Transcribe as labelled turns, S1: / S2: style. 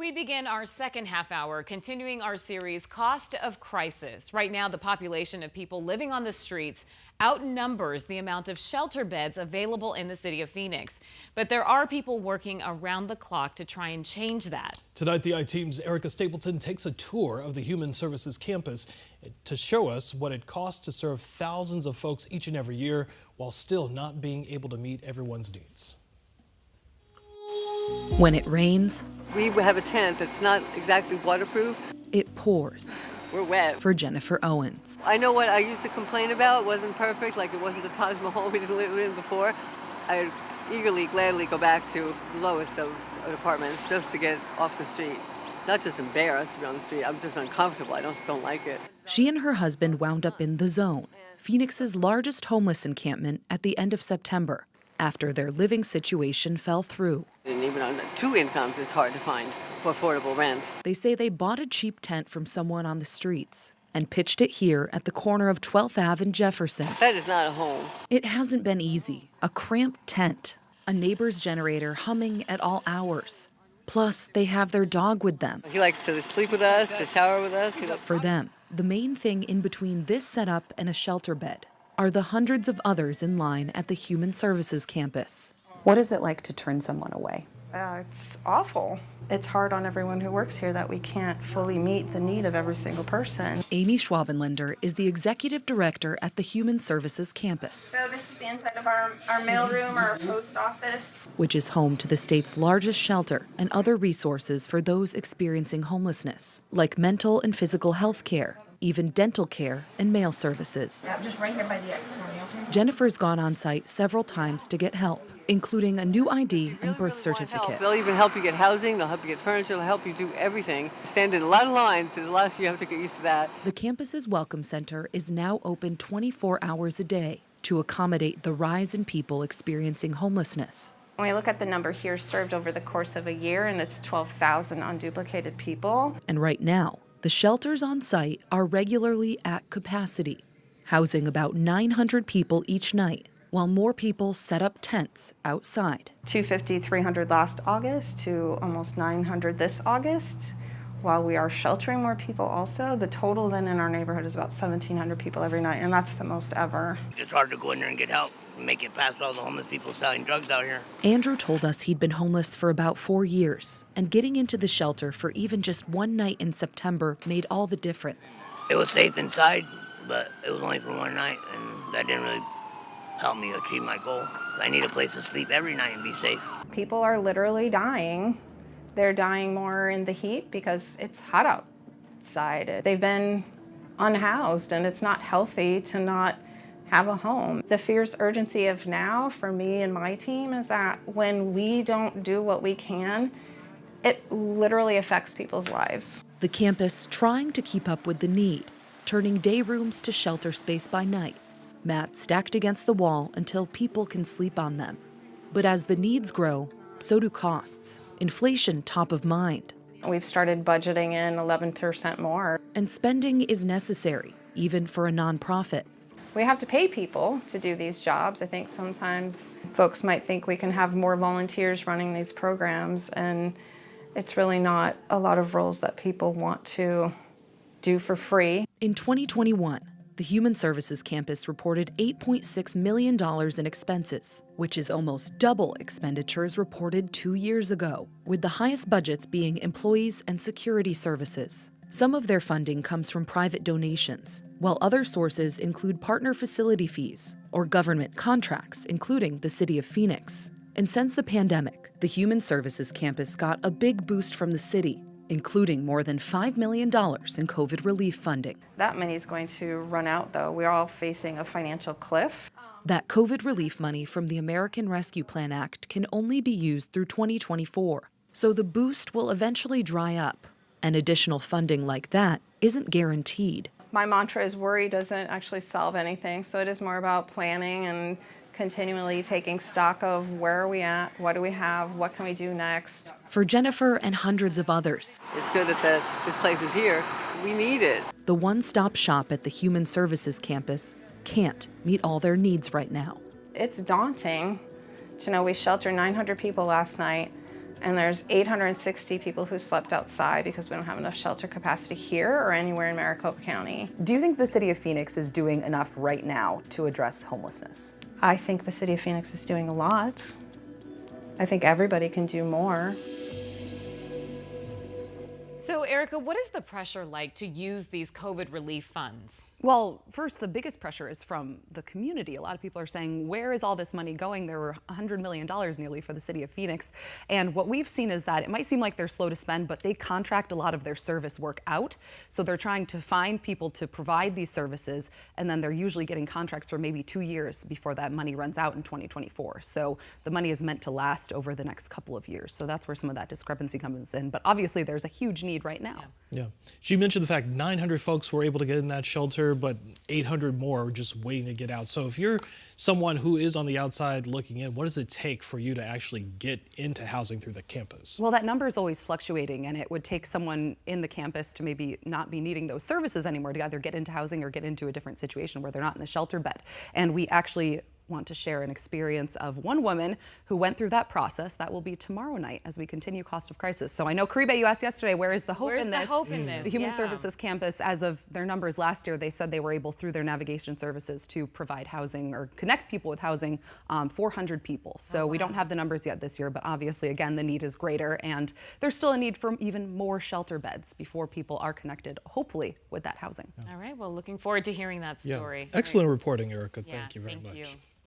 S1: We begin our second half hour, continuing our series, Cost of Crisis. Right now, the population of people living on the streets outnumbers the amount of shelter beds available in the city of Phoenix. But there are people working around the clock to try and change that.
S2: Tonight, the I-Team's Erica Stapleton takes a tour of the Human Services campus to show us what it costs to serve thousands of folks each and every year while still not being able to meet everyone's needs.
S3: When it rains,
S4: we have a tent that's not exactly waterproof.
S3: It pours.
S4: We're wet.
S3: For Jennifer Owens.
S4: I know what I used to complain about wasn't perfect, like it wasn't the Taj Mahal we didn't live in before. I'd eagerly, gladly go back to the lowest of apartments just to get off the street. Not just embarrassed to be on the street, I'm just uncomfortable. I just don't like it.
S3: She and her husband wound up in The Zone, Phoenix's largest homeless encampment, at the end of September, after their living situation fell through.
S4: And even on 2 incomes, it's hard to find affordable rent.
S3: They say they bought a cheap tent from someone on the streets and pitched it here at the corner of 12th Ave and Jefferson.
S4: That is not a home.
S3: It hasn't been easy. A cramped tent, a neighbor's generator humming at all hours. Plus, they have their dog with them.
S4: He likes to sleep with us, to shower with us.
S3: For them, the main thing in between this setup and a shelter bed are the hundreds of others in line at the Human Services campus.
S5: What is it like to turn someone away?
S6: It's awful. It's hard on everyone who works here that we can't fully meet the need of every single person.
S3: Amy Schwabenländer is the executive director at the Human Services campus.
S6: So this is the inside of our mailroom, our post office,
S3: which is home to the state's largest shelter and other resources for those experiencing homelessness, like mental and physical health care, even dental care and mail services.
S6: Yeah, just right here by the exit. Okay?
S3: Jennifer's gone on site several times to get help, including a new ID and birth certificate.
S4: They'll even help you get housing, they'll help you get furniture, they'll help you do everything. Stand in a lot of lines, there's a lot you have to get used to that.
S3: The campus's Welcome Center is now open 24 hours a day to accommodate the rise in people experiencing homelessness.
S6: When we look at the number here served over the course of a year, and it's 12,000 unduplicated people.
S3: And right now, the shelters on site are regularly at capacity, housing about 900 people each night, while more people set up tents outside.
S6: 250, 300 last August to almost 900 this August. While we are sheltering more people also, the total then in our neighborhood is about 1,700 people every night, and that's the most ever.
S7: It's hard to go in there and get help and make it past all the homeless people selling drugs out here.
S3: Andrew told us he'd been homeless for about 4 years, and getting into the shelter for even just one night in September made all the difference.
S7: It was safe inside, but it was only for one night, and that didn't really help me achieve my goal. I need a place to sleep every night and be safe.
S6: People are literally dying. They're dying more in the heat because it's hot outside. They've been unhoused, and it's not healthy to not have a home. The fierce urgency of now for me and my team is that when we don't do what we can, it literally affects people's lives.
S3: The campus trying to keep up with the need, turning day rooms to shelter space by night, mats stacked against the wall until people can sleep on them. But as the needs grow, so do costs. Inflation top of mind.
S6: We've started budgeting in 11% more.
S3: And spending is necessary, even for a nonprofit.
S6: We have to pay people to do these jobs. I think sometimes folks might think we can have more volunteers running these programs, and it's really not a lot of roles that people want to do for free.
S3: In 2021, the Human Services campus reported $8.6 million in expenses, which is almost double expenditures reported 2 years ago, with the highest budgets being employees and security services. Some of their funding comes from private donations, while other sources include partner facility fees or government contracts, including the City of Phoenix. And since the pandemic, the Human Services campus got a big boost from the city, including more than $5 million in COVID relief funding.
S6: That money is going to run out, though. We're all facing a financial cliff.
S3: That COVID relief money from the American Rescue Plan Act can only be used through 2024, so the boost will eventually dry up, and additional funding like that isn't guaranteed.
S6: My mantra is worry doesn't actually solve anything, so it is more about planning and continually taking stock of where are we at, what do we have, what can we do next.
S3: For Jennifer and hundreds of others,
S4: it's good that this place is here. We need it.
S3: The one-stop shop at the Human Services campus can't meet all their needs right now.
S6: It's daunting to know we sheltered 900 people last night. And there's 860 people who slept outside because we don't have enough shelter capacity here or anywhere in Maricopa County.
S5: Do you think the city of Phoenix is doing enough right now to address homelessness?
S6: I think the city of Phoenix is doing a lot. I think everybody can do more.
S1: So, Erica, what is the pressure like to use these COVID relief funds?
S3: Well, first, the biggest pressure is from the community. A lot of people are saying, where is all this money going? There were $100 million nearly for the city of Phoenix. And what we've seen is that it might seem like they're slow to spend, but they contract a lot of their service work out. So they're trying to find people to provide these services, and then they're usually getting contracts for maybe 2 years before that money runs out in 2024. So the money is meant to last over the next couple of years. So that's where some of that discrepancy comes in. But obviously, there's a huge need right now.
S2: Yeah. She mentioned the fact 900 folks were able to get in that shelter, but 800 more are just waiting to get out. So if you're someone who is on the outside looking in, what does it take for you to actually get into housing through the campus?
S3: Well, that number is always fluctuating, and it would take someone in the campus to maybe not be needing those services anymore to either get into housing or get into a different situation where they're not in a shelter bed. And we actually want to share an experience of one woman who went through that process. That will be tomorrow night as we continue Cost of Crisis. So I know, Karibe, you asked yesterday, where is the hope in this?
S1: Where's the hope in this?
S3: The Human
S1: Yeah.
S3: Services Campus, as of their numbers last year, they said they were able, through their navigation services, to provide housing or connect people with housing, 400 people. So we don't have the numbers yet this year, but obviously, again, the need is greater, and there's still a need for even more shelter beds before people are connected, hopefully, with that housing.
S1: All right, well, looking forward to hearing that story.
S2: Yeah. Excellent reporting, Erica.
S1: Yeah,
S2: Thank you very much.
S1: You.